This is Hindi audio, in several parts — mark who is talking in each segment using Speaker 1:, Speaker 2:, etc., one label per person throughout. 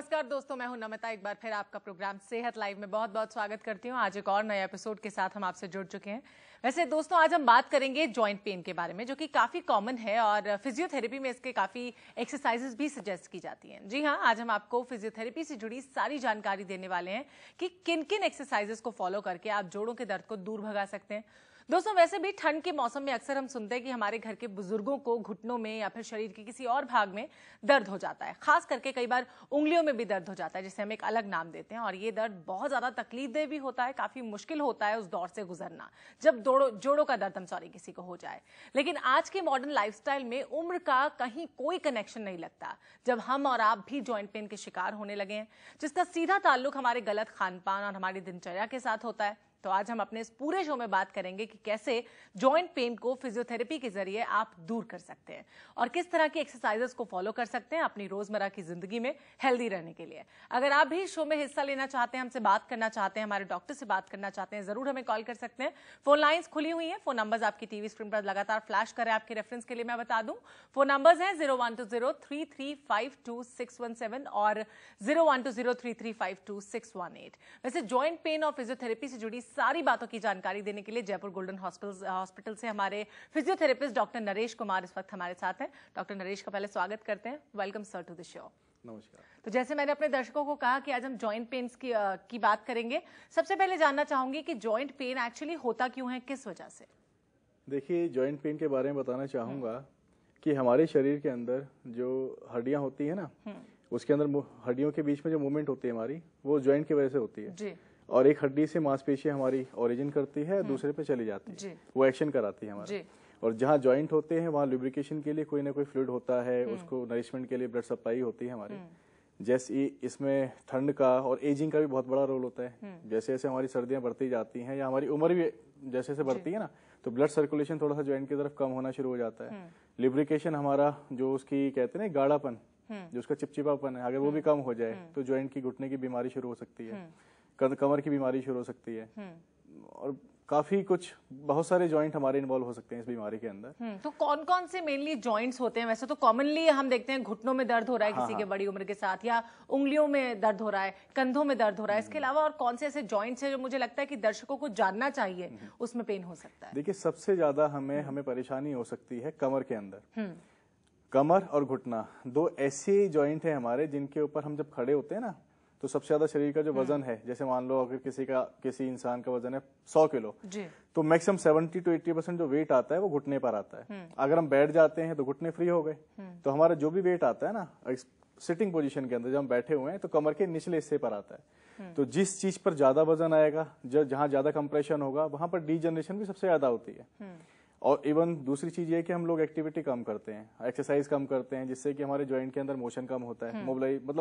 Speaker 1: नमस्कार दोस्तों, मैं हूं नमिता। एक बार फिर आपका प्रोग्राम सेहत लाइव में बहुत बहुत स्वागत करती हूं। आज एक और नए एपिसोड के साथ हम आपसे जुड़ चुके हैं। वैसे दोस्तों, आज हम बात करेंगे जॉइंट पेन के बारे में, जो कि काफी कॉमन है और फिजियोथेरेपी में इसके काफी एक्सरसाइजेस भी सजेस्ट की जाती हैं। जी हाँ, आज हम आपको फिजियोथेरेपी से जुड़ी सारी जानकारी देने वाले हैं कि किन किन एक्सरसाइजेस को फॉलो करके आप जोड़ों के दर्द को दूर भगा सकते हैं। दोस्तों, वैसे भी ठंड के मौसम में अक्सर हम सुनते हैं कि हमारे घर के बुजुर्गों को घुटनों में या फिर शरीर के किसी और भाग में दर्द हो जाता है। खास करके कई बार उंगलियों में भी दर्द हो जाता है, जिसे हम एक अलग नाम देते हैं। और ये दर्द बहुत ज्यादा तकलीफदेह भी होता है, काफी मुश्किल होता है उस दौर से गुजरना, जब जोड़ों का दर्द किसी को हो जाए। लेकिन आज के मॉडर्न लाइफस्टाइल में उम्र का कहीं कोई कनेक्शन नहीं लगता, जब हम और आप भी जॉइंट पेन के शिकार होने लगे हैं, जिसका सीधा ताल्लुक हमारे गलत खान पान और हमारी दिनचर्या के साथ होता है। तो आज हम अपने इस पूरे शो में बात करेंगे कि कैसे जॉइंट पेन को फिजियोथेरेपी के जरिए आप दूर कर सकते हैं और किस तरह की एक्सरसाइजेस को फॉलो कर सकते हैं अपनी रोजमर्रा की जिंदगी में हेल्दी रहने के लिए। अगर आप भी शो में हिस्सा लेना चाहते हैं, हमसे बात करना चाहते हैं, हमारे डॉक्टर से बात करना चाहते हैं, जरूर हमें कॉल कर सकते हैं। फोन लाइन्स खुली हुई हैं। फोन नंबर्स आपकी टीवी स्क्रीन पर लगातार फ्लैश करें। आपके रेफरेंस के लिए मैं बता दूं, फोन नंबर्स हैं 012033521617 और 012033521618। वैसे जॉइंट पेन और फिजियोथेरेपी से जुड़ी सारी बातों की जानकारी देने के लिए जयपुर गोल्डन हॉस्पिटल से हमारे फिजियोथेरेपिस्ट डॉक्टर नरेश कुमार इस वक्त हमारे साथ हैं। डॉक्टर नरेश का पहले स्वागत करते हैं। Welcome sir to the show.
Speaker 2: नमस्कार।
Speaker 1: तो जैसे मैंने अपने दर्शकों को कहा कि आज हम जॉइंट पेन्स की बात करेंगे। सबसे पहले जानना चाहूंगी कि जॉइंट पेन एक्चुअली होता क्यों है, किस वजह से?
Speaker 2: देखिए, जॉइंट पेन के बारे में बताना चाहूंगा कि हमारे शरीर के अंदर जो हड्डियां होती है ना, उसके अंदर हड्डियों के बीच में जो मूवमेंट होती है हमारी, वो जॉइंट की वजह से होती है जी। और एक हड्डी से मांसपेशियां हमारी ओरिजिन करती है, दूसरे पे चली जाती है, वो एक्शन कराती है हमारा। और जहाँ जॉइंट होते हैं वहाँ लुब्रिकेशन के लिए कोई ना कोई फ्लूइड होता है, उसको नरिशमेंट के लिए ब्लड सप्लाई होती है हमारी। जैसे इसमें ठंड का और एजिंग का भी बहुत बड़ा रोल होता है। जैसे जैसे हमारी सर्दियां बढ़ती जाती हैं या हमारी उम्र भी जैसे जैसे बढ़ती है ना, तो ब्लड सर्कुलेशन थोड़ा सा जॉइंट की तरफ कम होना शुरू हो जाता है। लुब्रिकेशन हमारा जो उसकी कहते हैं ना गाढ़ापन, जो उसका चिपचिपापन है, अगर वो भी कम हो जाए तो जॉइंट की घुटने की बीमारी शुरू हो सकती है, कमर की बीमारी शुरू हो सकती है, और काफी कुछ बहुत सारे जॉइंट हमारे इन्वॉल्व हो सकते हैं इस बीमारी के अंदर।
Speaker 1: तो कौन कौन से मेनली जॉइंट्स होते हैं? वैसे तो कॉमनली हम देखते हैं घुटनों में दर्द हो रहा है किसी के बड़ी उम्र के साथ, या उंगलियों में दर्द हो रहा है, कंधों में दर्द हो रहा है। इसके अलावा और कौन से ऐसे जॉइंट्स हैं जो मुझे लगता है कि दर्शकों को जानना चाहिए उसमें पेन हो सकता है?
Speaker 2: देखिए, सबसे ज्यादा हमें परेशानी हो सकती है कमर के अंदर। कमर और घुटना दो ऐसे जॉइंट है हमारे जिनके ऊपर हम जब खड़े होते हैं ना, तो सबसे ज्यादा शरीर का जो वजन है, जैसे मान लो अगर किसी इंसान का वजन है 100 किलो, तो मैक्सिमम 70 to 80% जो वेट आता है वो घुटने पर आता है। अगर हम बैठ जाते हैं तो घुटने फ्री हो गए, तो हमारा जो भी वेट आता है ना सिटिंग पोजीशन के अंदर, जब हम बैठे हुए हैं, तो कमर के निचले हिस्से पर आता है। तो जिस चीज पर ज्यादा वजन आएगा, जहां ज्यादा कंप्रेशन होगा, वहां पर डीजनरेशन भी सबसे ज्यादा होती है। और इवन दूसरी चीज ये है कि हम लोग एक्टिविटी कम करते हैं, एक्सरसाइज कम करते हैं, जिससे कि हमारे जॉइंट के अंदर मोशन कम होता है,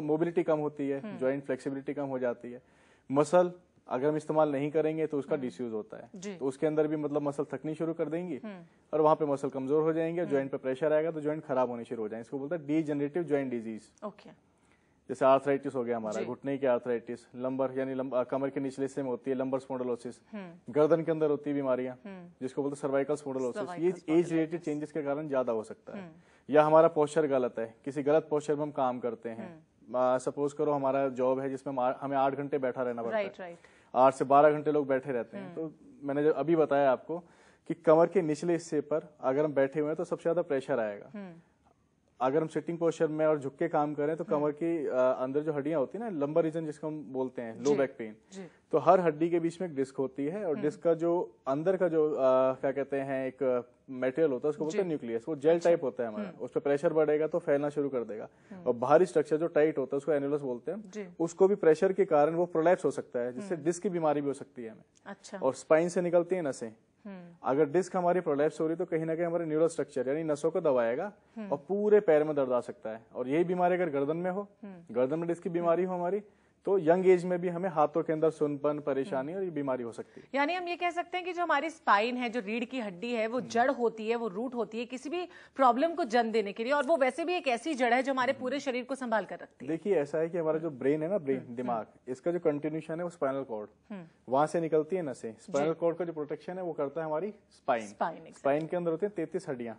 Speaker 2: मोबिलिटी कम होती है, जॉइंट फ्लेक्सिबिलिटी कम हो जाती है। मसल अगर हम इस्तेमाल नहीं करेंगे तो उसका डिसयूज होता है, तो उसके अंदर भी मसल थकनी शुरू कर देंगी और वहां पे मसल कमजोर हो जाएंगे, जॉइंट पे प्रेशर आएगा तो जॉइंट खराब होने शुरू हो जाएंगे। इसको बोलते हैं डीजनरेटिव जॉइंट डिजीज। जैसे आर्थराइटिस हो गया हमारा, घुटने की आर्थराइटिस, लंबर यानी कमर के निचले हिस्से में होती है लंबर स्पॉन्डिलोसिस, गर्दन के अंदर होती है बीमारियां जिसको बोलते हैं सर्वाइकल स्पॉन्डिलोसिस। ये एज रिलेटेड चेंजेस के कारण ज्यादा हो सकता है। या हमारा पोस्चर गलत है, किसी गलत पोस्चर में हम काम करते हैं। सपोज करो हमारा जॉब है जिसमें हमें 8 घंटे बैठा रहना पड़ता है, 8 से 12 घंटे लोग बैठे रहते हैं। तो मैंने जो अभी बताया आपको कि कमर के निचले हिस्से पर अगर हम बैठे हुए हैं तो सबसे ज्यादा प्रेशर आएगा। अगर हम सिटिंग पोस्चर में और झुक के काम करें तो कमर की अंदर जो हड्डियां होती है ना, लंबर रीजन जिसको हम बोलते हैं, लो बैक पेन, तो हर हड्डी के बीच में एक डिस्क होती है, और डिस्क का जो अंदर का जो क्या कहते हैं एक मटेरियल होता है, उसको बोलते हैं न्यूक्लियस। वो जेल टाइप होता है हमारा, उस पर प्रेशर बढ़ेगा तो फैलना शुरू कर देगा। और बाहरी स्ट्रक्चर जो टाइट होता है उसको एनुलस बोलते हैं, उसको भी प्रेशर के कारण वो प्रोलैप्स हो सकता है, जिससे डिस्क की बीमारी भी हो सकती है हमें। और स्पाइन से निकलती है नसें, अगर डिस्क हमारी प्रोलैप्स हो रही तो कहीं ना कहीं हमारे न्यूरल स्ट्रक्चर यानी नसों को दबाएगा और पूरे पैर में दर्द आ सकता है। और यही बीमारी अगर गर्दन में हो, गर्दन में डिस्क की बीमारी हो हमारी, तो यंग एज में भी हमें हाथों के अंदर सुनपन, परेशानी और ये बीमारी हो सकती है।
Speaker 1: यानी हम ये कह सकते हैं कि जो हमारी स्पाइन है, जो रीढ़ की हड्डी है, वो जड़ होती है, वो रूट होती है किसी भी प्रॉब्लम को जन्म देने के लिए, और वो वैसे भी एक ऐसी जड़ है जो हमारे पूरे शरीर को संभाल कर रखती है।
Speaker 2: देखिए ऐसा है कि हमारा जो ब्रेन है ना, ब्रेन दिमाग, इसका जो कंटिन्यूशन है वो स्पाइनल कॉर्ड, वहां से निकलती है नसें। स्पाइनल कॉर्ड का जो प्रोटेक्शन है वो करता है हमारी स्पाइन। स्पाइन के अंदर होते हैं 33 हड्डियां,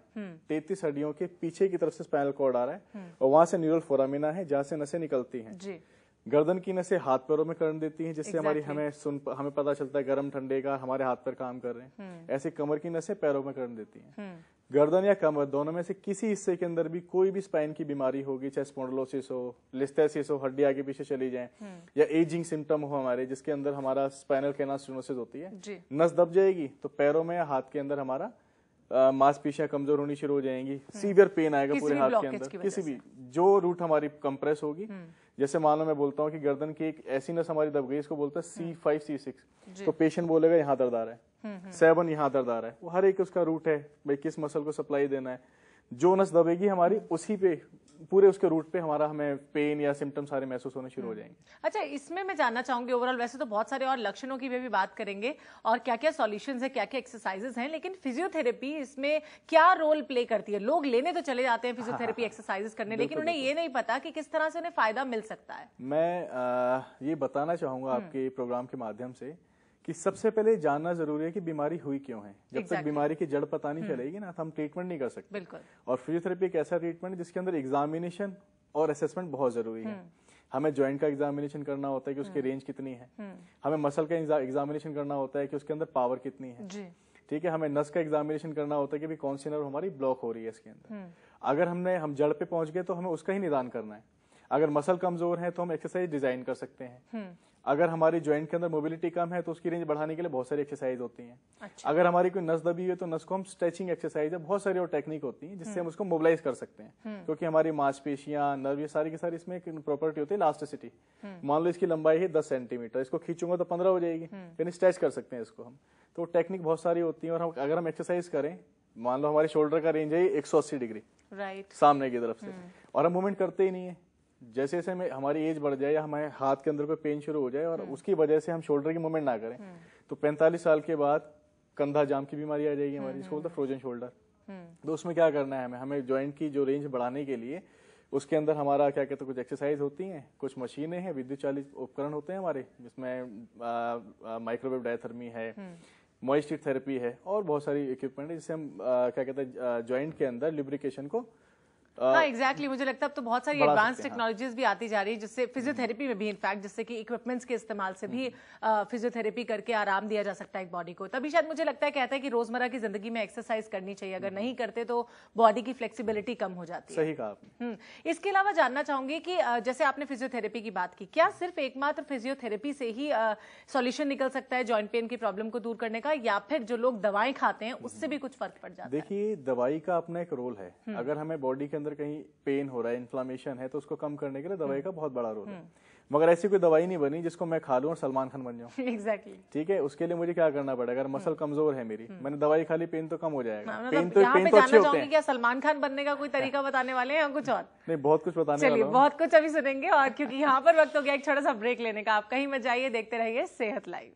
Speaker 2: 33 हड्डियों के पीछे की तरफ से स्पाइनल कॉर्ड आ रहा है और वहां से न्यूरल फोरामिना है जहां से नसें निकलती हैं। गर्दन की नसें हाथ पैरों में करंट देती हैं, जिससे हमारी हमें पता चलता है गर्म ठंडे का, हमारे हाथ पैर काम कर रहे हैं। ऐसे कमर की नसें पैरों में करंट देती हैं। गर्दन या कमर दोनों में से किसी हिस्से के अंदर भी कोई भी स्पाइन की बीमारी होगी, चाहे स्पॉन्डिलोसिस हो, लिस्थेसिस हो, हड्डी आगे पीछे चली जाए, या एजिंग सिम्टम हो हमारे, जिसके अंदर हमारा स्पाइनल कैनाल स्टेनोसिस होती है, नस दब जाएगी तो पैरों में या हाथ के अंदर हमारा मांसपेशियां कमजोर होनी शुरू हो जाएंगी, सीवियर पेन आएगा पूरे हाथ के अंदर, किसी भी जो रूट हमारी कंप्रेस होगी। जैसे मान लो मैं बोलता हूँ कि गर्दन की एक ऐसी नस हमारी दब गई, इसको बोलते हैं C5 C6, तो पेशेंट बोलेगा यहाँ दर्द आ रहा है, 7 यहाँ दर्द आ रहा है। वो हर एक उसका रूट है, भाई किस मसल को सप्लाई देना है, जो नस दबेगी हमारी उसी पे पूरे उसके रूट पे हमें पेन या सिम्टम सारे महसूस होने शुरू हो जाएंगे।
Speaker 1: अच्छा, इसमें मैं जानना चाहूंगी ओवरऑल, वैसे तो बहुत सारे और लक्षणों की भी बात करेंगे और क्या क्या सॉल्यूशंस है, क्या क्या एक्सरसाइजेस हैं, लेकिन फिजियोथेरेपी इसमें क्या रोल प्ले करती है? लोग लेने तो चले जाते हैं फिजियोथेरेपी एक्सरसाइजेस करने, लेकिन उन्हें ये नहीं पता कि किस तरह से उन्हें फायदा मिल सकता है।
Speaker 2: मैं ये बताना चाहूंगा आपके प्रोग्राम के माध्यम से कि सबसे पहले जानना जरूरी है कि बीमारी हुई क्यों है। जब तक बीमारी की जड़ पता नहीं चलेगी ना, तो हम ट्रीटमेंट नहीं कर सकते।
Speaker 1: बिल्कुल। और
Speaker 2: फिजियोथेरेपी एक ऐसा ट्रीटमेंट है जिसके अंदर एग्जामिनेशन और असेसमेंट बहुत जरूरी है। हमें जॉइंट का एग्जामिनेशन करना होता है कि उसकी रेंज कितनी है, हमें मसल का एग्जामिनेशन करना होता है कि उसके अंदर पावर कितनी है, ठीक है, हमें नस का एग्जामिनेशन करना होता है कि कौन सी नर्व हमारी ब्लॉक हो रही है इसके अंदर। अगर हम जड़ पे पहुंच गए तो हमें उसका ही निदान करना है। अगर मसल कमजोर है तो हम एक्सरसाइज डिजाइन कर सकते हैं। अगर हमारी जॉइंट के अंदर मोबिलिटी कम है तो उसकी रेंज बढ़ाने के लिए बहुत सारी एक्सरसाइज होती हैं। अच्छा। अगर हमारी कोई नस दबी है तो नस को हम स्ट्रेचिंग एक्सरसाइज है, बहुत सारी और टेक्निक होती है जिससे हम उसको मोबिलाइज कर सकते हैं, क्योंकि हमारी मांसपेशियां, नर्व, ये सारी की सारी इसमें एक प्रॉपर्टी होती है इलास्टिसिटी। मान लो इसकी लंबाई है 10 सेंटीमीटर, इसको खींचूंगा तो 15 हो जाएगी, यानी स्ट्रेच कर सकते हैं इसको हम। तो टेक्निक बहुत सारी होती है। और अगर हम एक्सरसाइज करें, मान लो हमारे शोल्डर का रेंज है 180 डिग्री राइट सामने की तरफ से, और हम मूवमेंट करते ही नहीं है, जैसे जैसे हमारी एज बढ़ जाए या हमारे हाथ के अंदर कोई पेन शुरू हो जाए और उसकी वजह से हम शोल्डर की मूवमेंट ना करें, तो 45 साल के बाद कंधा जाम की बीमारी आ जाएगी हमारी, इसको बोलते हैं फ्रोजन शोल्डर। तो उसमें क्या करना है हमें जॉइंट की जो रेंज बढ़ाने के लिए, उसके अंदर हमारा क्या कहते हैं, कुछ एक्सरसाइज होती हैं, कुछ मशीनें हैं, विद्युत चालित उपकरण होते हैं हमारे, जिसमें माइक्रोवेव डायथर्मी है, मॉइस्चर थेरेपी है, और बहुत सारी इक्विपमेंट है जिससे हम क्या कहते हैं जॉइंट के अंदर लुब्रिकेशन को
Speaker 1: हाँ एग्जैक्टली मुझे लगता है अब तो बहुत सारी एडवांस टेक्नोलॉजीज भी आती जा रही है, जिससे फिजियोथेरेपी में भी इनफैक्ट, जिससे कि इक्विपमेंट्स के इस्तेमाल से भी फिजियोथेरेपी करके आराम दिया जा सकता है एक बॉडी को। तभी शायद मुझे लगता है, कहता है कि रोजमर्रा की जिंदगी में एक्सरसाइज करनी चाहिए, अगर नहीं करते तो बॉडी की फ्लेक्सिबिलिटी कम हो जाती है।
Speaker 2: सही कहा आपने।
Speaker 1: इसके अलावा जानना चाहूंगी कि जैसे आपने फिजियोथेरेपी की बात की, क्या सिर्फ एकमात्र फिजियोथेरेपी से ही सॉल्यूशन निकल सकता है जॉइंट पेन की प्रॉब्लम को दूर करने का, या फिर जो लोग दवाएं खाते हैं उससे भी कुछ फर्क पड़ जाता है?
Speaker 2: देखिए, दवाई का अपना एक रोल है। अगर हमें बॉडी के अंदर कहीं पेन हो रहा है, इन्फ्लामेशन है, तो उसको कम करने के लिए दवाई का बहुत बड़ा रोल है। मगर ऐसी कोई दवाई नहीं बनी जिसको मैं खा लूं और सलमान खान बन जाऊं।
Speaker 1: एग्जैक्टली।
Speaker 2: ठीक है, उसके लिए मुझे क्या करना पड़ेगा? अगर मसल कमजोर है मेरी, मैंने दवाई खा ली, पेन तो कम हो जाएगा। पेन तो अच्छे होते हैं।
Speaker 1: क्या सलमान खान बनने का कोई तरीका बताने वाले हैं या कुछ और?
Speaker 2: नहीं, बहुत कुछ बताने वाला हूं।
Speaker 1: बहुत कुछ अभी सुनेंगे, और क्योंकि यहाँ पर वक्त हो गया एक छोटा सा ब्रेक लेने का। आप कहीं मत जाइए, देखते रहिए सेहत लाइव।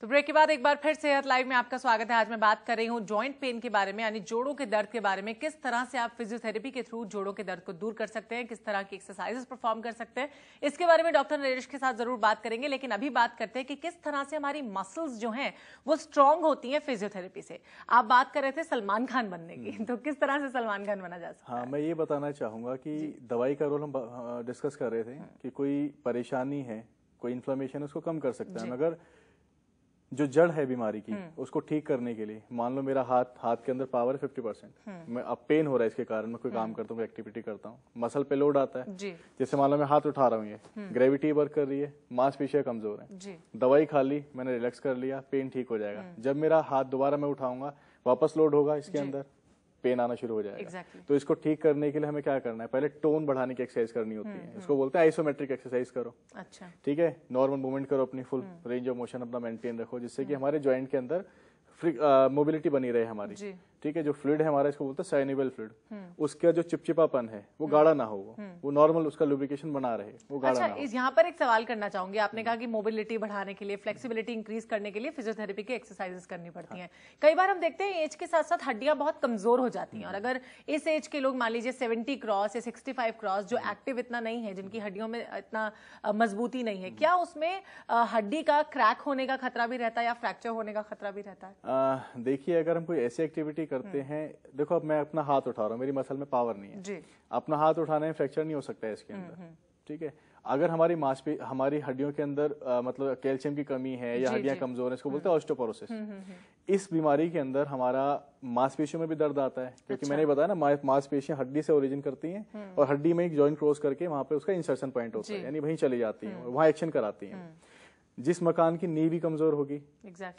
Speaker 1: तो ब्रेक के बाद एक बार फिर सेहत लाइव में आपका स्वागत है। आज मैं बात कर रही हूँ जॉइंट पेन के बारे में, यानी जोड़ों के दर्द के बारे में। किस तरह से आप फिजियोथेरेपी के थ्रू जोड़ों के दर्द को दूर कर सकते हैं, किस तरह की एक्सरसाइजेस परफॉर्म कर सकते हैं, इसके बारे में डॉक्टर नरेश के साथ जरूर बात करेंगे। लेकिन अभी बात करते हैं कि किस तरह से हमारी मसल्स जो हैं वो स्ट्रांग होती हैं फिजियोथेरेपी से। आप बात कर रहे थे सलमान खान बनने की, तो किस तरह से सलमान खान बना जा सकता है?
Speaker 2: हाँ, मैं ये बताना चाहूंगा कि दवाई का रोल हम डिस्कस कर रहे थे कि कोई परेशानी है, कोई इन्फ्लेमेशन, उसको कम कर सकते हैं। मगर जो जड़ है बीमारी की, उसको ठीक करने के लिए, मान लो मेरा हाथ के अंदर पावर है 50%, मैं अब पेन हो रहा है इसके कारण, मैं कोई काम करता हूँ, एक्टिविटी करता हूँ, मसल पे लोड आता है, जैसे मान लो मैं हाथ उठा रहा हूँ, ये ग्रेविटी वर्क कर रही है, मांसपेशियां कमजोर है, दवाई खा ली, मैंने रिलैक्स कर लिया, पेन ठीक हो जाएगा। जब मेरा हाथ दोबारा मैं उठाऊंगा, वापस लोड होगा इसके अंदर, पेन आना शुरू हो जाएगा।
Speaker 1: Exactly.
Speaker 2: तो इसको ठीक करने के लिए हमें क्या करना है, पहले टोन बढ़ाने की एक्सरसाइज करनी होती है। इसको बोलते हैं आइसोमेट्रिक एक्सरसाइज करो।
Speaker 1: अच्छा,
Speaker 2: ठीक है, नॉर्मल मूवमेंट करो, अपनी फुल रेंज ऑफ मोशन अपना मेंटेन रखो, जिससे कि हमारे जॉइंट के अंदर मोबिलिटी बनी रहे हमारी। ठीक है, जो फ्लूइड है हमारा, इसको बोलते हैं साइनेबल फ्लूइड, उसका जो चिपचिपापन है वो गाढ़ा ना हो, वो नॉर्मल उसका लुब्रिकेशन बना रहे, वो गाढ़ा ना हो।
Speaker 1: यहाँ पर एक सवाल करना चाहूंगी, आपने कहा कि मोबिलिटी बढ़ाने के लिए, फ्लेक्सिबिलिटी इंक्रीज करने के लिए फिजियोथेरेपी की एक्सरसाइजेस करनी पड़ती हैं। कई बार हम देखते हैं एज के साथ साथ हड्डियां बहुत कमजोर हो जाती हैं, और अगर इस एज के लोग मान लीजिए 70 क्रॉस या 65 क्रॉस, जो एक्टिव इतना नहीं है, जिनकी हड्डियों में इतना मजबूती नहीं है, क्या उसमें हड्डी का क्रैक होने का खतरा भी रहता है या फ्रैक्चर होने का खतरा भी रहता है?
Speaker 2: देखिए, अगर हम कोई ऐसी एक्टिविटी करते हैं, देखो अब मैं अपना हाथ उठा रहा हूँ, मेरी मसल में पावर नहीं है जी। अपना हाथ उठाने में फ्रैक्चर नहीं हो सकता है इसके अंदर। ठीक है, अगर हमारी हड्डियों के अंदर मतलब कैल्शियम की कमी है या हड्डियां कमजोर है, इसको बोलते हैं ऑस्टियोपोरोसिस। इस बीमारी के अंदर हमारा मांसपेशियों में भी दर्द आता है, क्योंकि मैंने बताया ना, मांसपेशियां हड्डी से ओरिजिन करती हैं और हड्डी में एक जॉइंट क्रॉस करके वहां पे उसका इंसर्शन पॉइंट होता है, यानी वहीं चली जाती है, वहां एक्शन कराती है। जिस मकान की नींव भी कमजोर होगी,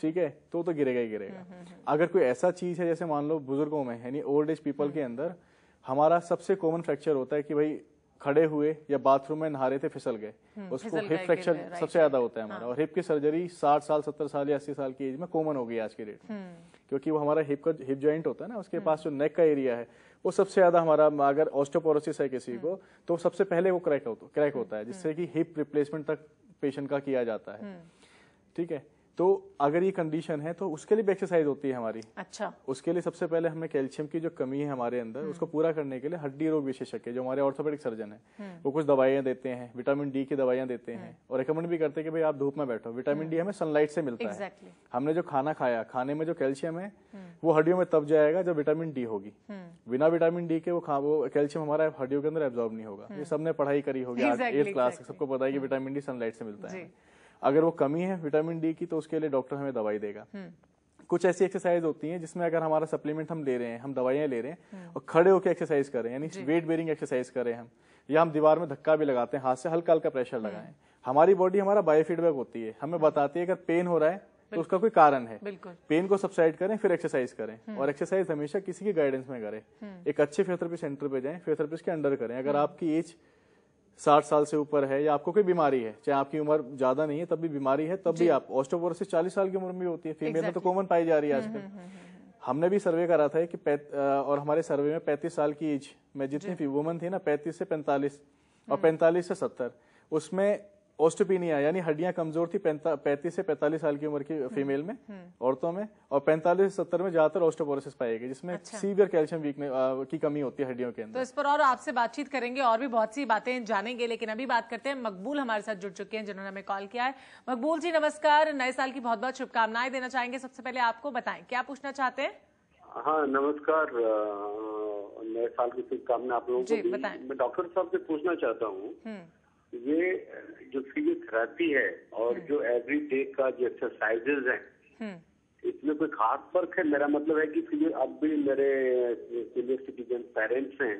Speaker 2: ठीक है, तो गिरेगा ही गिरेगा। अगर कोई ऐसा चीज है, जैसे मान लो बुजुर्गों में, यानी ओल्ड एज पीपल के अंदर, हमारा सबसे कॉमन फ्रैक्चर होता है कि भाई खड़े हुए या बाथरूम में नहा रहे थे, फिसल गए, उसको हिप फ्रैक्चर सबसे ज्यादा होता है हमारा। और हिप की सर्जरी 60 साल 70 साल या 80 साल की एज में कॉमन हो गई आज की डेट में, क्योंकि वो हमारा हिप जॉइंट होता है ना, उसके पास जो नेक का एरिया है वो सबसे ज्यादा हमारा, अगर ऑस्टियोपोरोसिस है किसी को, तो सबसे पहले वो क्रैक होता है, जिससे कि हिप रिप्लेसमेंट तक पेशेंट का किया जाता है। ठीक है, तो अगर ये कंडीशन है तो उसके लिए भी एक्सरसाइज होती है हमारी। अच्छा, उसके लिए सबसे पहले हमें कैल्शियम की जो कमी है हमारे अंदर, उसको पूरा करने के लिए हड्डी रोग विशेषज्ञ जो हमारे ऑर्थोपेडिक सर्जन है, वो कुछ दवाइयां देते हैं, विटामिन डी की दवाइयां देते हैं, और रिकमेंड भी करते हैं कि भाई आप धूप में बैठो। विटामिन डी हमें सनलाइट से मिलता है। हमने जो खाना खाया, खाने में जो कैल्शियम है वो हड्डियों में तब जाएगा जब विटामिन डी होगी। बिना विटामिन डी के वो कैल्शियम हमारा हड्डियों के अंदर एब्जॉर्ब नहीं होगा। ये सबने पढ़ाई करी होगी, 8th क्लास, सबको पता है कि विटामिन डी सनलाइट से मिलता है। अगर वो कमी है विटामिन डी की, तो उसके लिए डॉक्टर हमें दवाई देगा। कुछ ऐसी एक्सरसाइज होती हैं जिसमें अगर हमारा सप्लीमेंट हम ले रहे हैं, हम दवाइयां ले रहे हैं, और खड़े होकर एक्सरसाइज करें, यानी वेट बेरिंग एक्सरसाइज करें हम, या हम दीवार में धक्का भी लगाते हैं, हाथ से हल्का हल्का प्रेशर लगाएं, हमारी बॉडी हमारा बायोफीडबैक होती है, हमें बताती है अगर पेन हो रहा है तो उसका कोई कारण है। पेन को सबसाइड करें, फिर एक्सरसाइज करें, और एक्सरसाइज हमेशा किसी की गाइडेंस में करें। एक अच्छे फिजियोथेरेपी सेंटर पे जाएं, फिजियोथेरेपिस्ट के अंडर करें। अगर आपकी एज 60 साल से ऊपर है या आपको कोई बीमारी है, चाहे आपकी उम्र ज्यादा नहीं है तब भी बीमारी है, तब भी आप, ऑस्टियोपोरोसिस 40 साल की उम्र में होती है, फीमेल में तो कॉमन पाई जा रही है आजकल। हमने भी सर्वे करा था कि और हमारे सर्वे में 35 साल की एज में जितनी वुमन थी ना, 35 से 45 और 45 से 70, उसमें ऑस्टियोपेनिया यानी हड्डियां कमजोर थी 35 से 45 साल की उम्र की फीमेल में, औरतों में, और 45 से 70 में ज्यादातर ऑस्टियोपोरोसिस पाएगी, जिसमें सीवियर कैल्शियम वीकनेस की कमी होती है हड्डियों के अंदर।
Speaker 1: तो इस पर और आपसे बातचीत करेंगे, और भी बहुत सी बातें जानेंगे, लेकिन अभी बात करते हैं, मकबूल हमारे साथ जुड़ चुके हैं जिन्होंने हमें कॉल किया है। मकबूल जी नमस्कार, नए साल की बहुत बहुत शुभकामनाएं देना चाहेंगे। सबसे पहले आपको बताएं क्या पूछना चाहते हैं?
Speaker 3: हाँ नमस्कार, नए साल की शुभकामनाएं आप लोगों को। मैं डॉक्टर साहब से पूछना चाहता हूँ, ये जो फिजियोथेरेपी है और जो एवरीडे का जो एक्सरसाइजेज है, इसमें कोई खास फर्क है? मेरा मतलब है कि अब भी मेरे सीनियर सिटीजन पेरेंट्स हैं,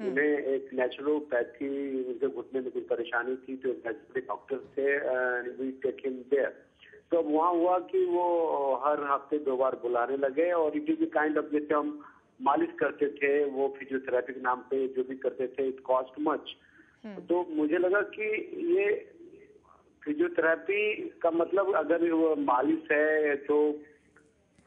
Speaker 3: उन्हें एक नेचुरोपैथी, उनके घुटने में कोई परेशानी थी तो डॉक्टर से वी टेक हिम देयर। तो अब वहाँ हुआ कि वो हर हफ्ते 2 बार बुलाने लगे, और इट इज काइंड ऑफ, जैसे हम मालिश करते थे वो फिजियोथेरेपी के नाम पे जो भी करते थे, इट कॉस्ट मच। तो मुझे लगा कि ये फिजियोथेरेपी का मतलब अगर वो मालिश है तो,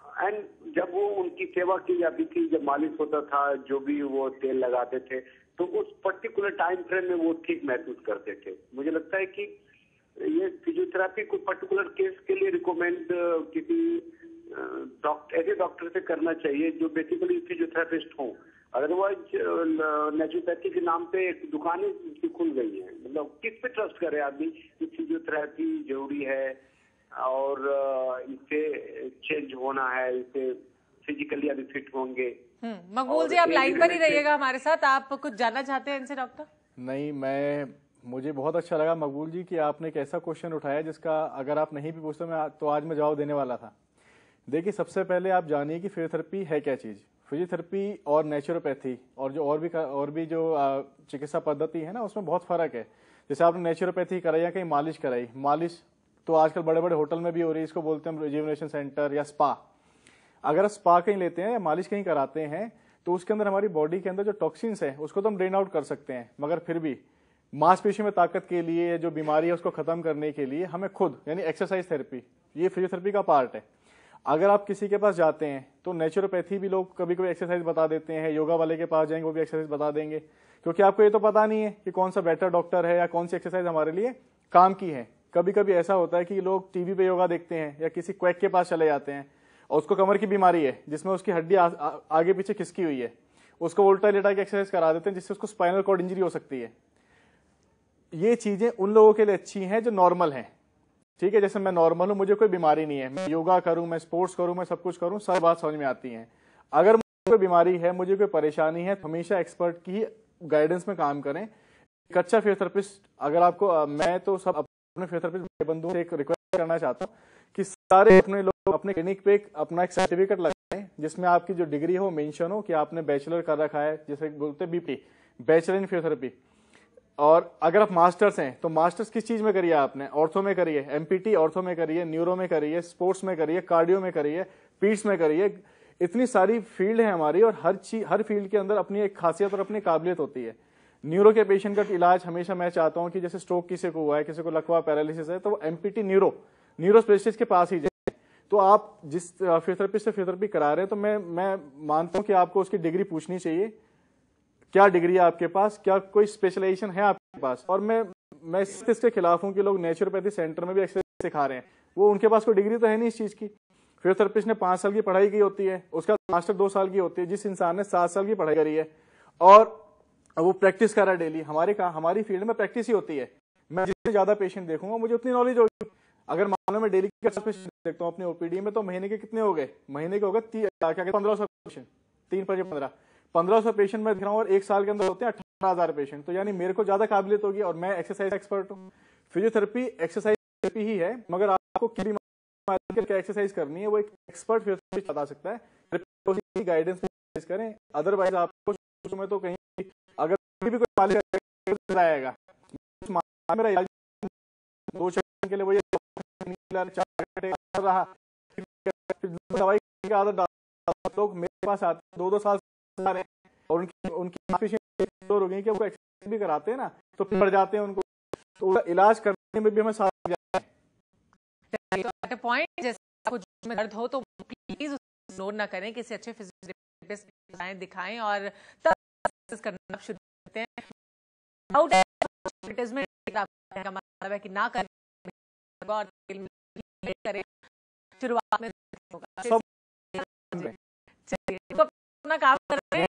Speaker 3: एंड जब वो उनकी सेवा की जाती थी, जब मालिश होता था, जो भी वो तेल लगाते थे, तो उस पर्टिकुलर टाइम फ्रेम में वो ठीक महसूस करते थे। मुझे लगता है कि ये फिजियोथेरेपी कोई पर्टिकुलर केस के लिए रिकमेंड किसी ऐसे डॉक्टर से करना चाहिए जो बेसिकली फिजियोथेरेपिस्ट हो। अदरवाइज नेचुरोपैथी के नाम पे दुकानें खुल गई हैं। मतलब किस पे ट्रस्ट करे आदमी कि फिजियोथेरेपी जरूरी है और इससे चेंज होना है, इससे फिजिकली अभी फिट होंगे।
Speaker 1: मकबूल जी आप लाइन पर ही रहिएगा हमारे साथ, आप कुछ जानना चाहते हैं इनसे डॉक्टर?
Speaker 2: नहीं, मुझे बहुत अच्छा लगा मकबूल जी कि आपने एक ऐसा क्वेश्चन उठाया जिसका अगर आप नहीं भी पूछते तो आज मैं जवाब देने वाला था। देखिए, सबसे पहले आप जानिए कि फिजियोथेरेपी है क्या चीज। फिजियोथेरेपी और नेचुरोपैथी और भी जो चिकित्सा पद्धति है ना, उसमें बहुत फर्क है। जैसे आपने नेचुरोपैथी कराई या कहीं मालिश कराई, मालिश तो आजकल बड़े बड़े होटल में भी हो रही है, इसको बोलते हैं रिजुविनेशन सेंटर या स्पा। अगर आप स्पा कहीं लेते हैं या मालिश कहीं कराते हैं तो उसके अंदर हमारी बॉडी के अंदर जो टॉक्सिन्स है उसको तो हम ड्रेन आउट कर सकते हैं, मगर फिर भी मांसपेशी में ताकत के लिए, जो बीमारी है उसको खत्म करने के लिए हमें खुद यानी एक्सरसाइज थेरेपी, ये फिजियोथेरेपी का पार्ट है। अगर आप किसी के पास जाते हैं तो नेचुरोपैथी भी लोग कभी कभी एक्सरसाइज बता देते हैं, योगा वाले के पास जाएंगे वो भी एक्सरसाइज बता देंगे, क्योंकि आपको ये तो पता नहीं है कि कौन सा बेटर डॉक्टर है या कौन सी एक्सरसाइज हमारे लिए काम की है। कभी कभी ऐसा होता है कि लोग टीवी पे योगा देखते हैं या किसी क्वैक के पास चले जाते हैं और उसको कमर की बीमारी है जिसमें उसकी हड्डी आगे पीछे खिसकी हुई है, उसको उल्टा लेटा के एक्सरसाइज करा देते हैं जिससे उसको स्पाइनल कॉर्ड इंजरी हो सकती है। ये चीजें उन लोगों के लिए अच्छी हैं जो नॉर्मल हैं, ठीक है। जैसे मैं नॉर्मल हूं, मुझे कोई बीमारी नहीं है, मैं योगा करूं, मैं स्पोर्ट्स करूं, मैं सब कुछ करूं, सब बात समझ में आती है। अगर मुझे कोई बीमारी है, मुझे कोई परेशानी है, तो हमेशा एक्सपर्ट की ही गाइडेंस में काम करें। एक अच्छा फिजियोथेरेपिस्ट, अगर आपको मैं तो सब अपने फिजियोथेरेपिस्ट बंधुओं से एक रिक्वेस्ट करना चाहता हूँ कि सारे अपने लोग अपने क्लिनिक पे अपना एक सर्टिफिकेट लगाएं जिसमें आपकी जो डिग्री हो मेंशन हो कि आपने बैचलर कर रखा है, जैसे बोलते हैं बीपी, बैचलर इन फिजियोथेरेपी। और अगर आप मास्टर्स हैं तो मास्टर्स किस चीज में करिए, आपने ऑर्थो में करिए, एमपीटी ऑर्थो में करिए, न्यूरो में करिए, स्पोर्ट्स में करिए, कार्डियो में करिए, पीड्स में करिए। इतनी सारी फील्ड है हमारी और हर फील्ड के अंदर अपनी एक खासियत और अपनी काबिलियत होती है। न्यूरो के पेशेंट का इलाज हमेशा मैं चाहता हूं कि जैसे स्ट्रोक किसी को हुआ है, किसी को लकवा पैरालिसिस है, तो वो एमपीटी न्यूरो स्पेशलिस्ट के पास ही जाए। तो आप जिस फिजियोथेरेपिस्ट से फिजियोथेरेपी करा रहे हैं तो मैं मानता हूं कि आपको उसकी डिग्री पूछनी चाहिए, क्या डिग्री है आपके पास, क्या कोई स्पेशलाइजेशन है आपके पास। और मैं इसके खिलाफ हूं कि लोग नेचुरोपैथी सेंटर में भी एक्सरसाइज सिखा रहे हैं, वो उनके पास कोई डिग्री तो है नहीं इस चीज की। फिजियोथेरेपिस्ट ने 5 साल की पढ़ाई की होती है, उसका मास्टर 2 साल की होती है, जिस इंसान ने 7 साल की पढ़ाई करी है और वो प्रैक्टिस कर रहा है डेली। हमारी फील्ड में प्रैक्टिस ही होती है। मैं जितने ज्यादा पेशेंट देखूंगा मुझे उतनी नॉलेज होगी। अगर मान लो मैं डेली के 50 पेशेंट देखता हूँ अपने ओपीडी में, तो महीने के कितने हो गए, महीने के हो गए 1500 पेशेंट, 1500 पेशेंट मैं देख रहा हूँ और 1 साल के अंदर होते हैं 18,000 पेशेंट। तो यानी मेरे को ज्यादा काबिलियत होगी और मैं एक्सरसाइज एक्सपर्ट हूँ। फिजियोथेरेपी एक्सरसाइज थेरेपी ही है, मगर आपको क्या एक्सरसाइज करनी है वो एक एक्सपर्ट फिजियोथेरेपिस्ट बता सकता है। गाइडेंस करें, अदरवाइज आपको में तो कहीं अगर भी कोई मालिक आएगा मेरा इलाज 2 सेकंड के लिए वो ये रहा, दवाई की आदत डाल, लोग मेरे पास आते हैं 2-2 साल से आ रहे हैं और उनकी हो गई कि वो एक्सरसाइज भी कराते हैं ना तो पड़ जाते हैं उनको, तो इलाज करने में भी हमें साथ
Speaker 1: पॉइंट। जैसे आपको में दर्द हो तो प्लीज इग्नोर ना करें, किसी अच्छे फिजियोथेरेपिस्ट दिखाएं और तब करना शुरू करते हैं। का मतलब है कि ना करें और करें, शुरुआत में होगा। चलिए अपना काम करते हैं।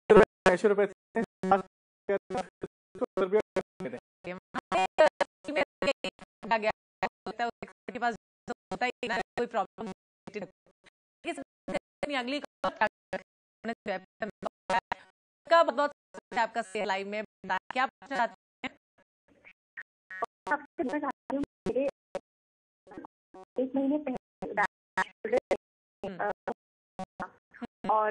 Speaker 1: कोई प्रॉब्लम अगली बहुत आपका लाइव में क्या पूछना चाहते हैं?
Speaker 4: मेरे 1 महीने पहले और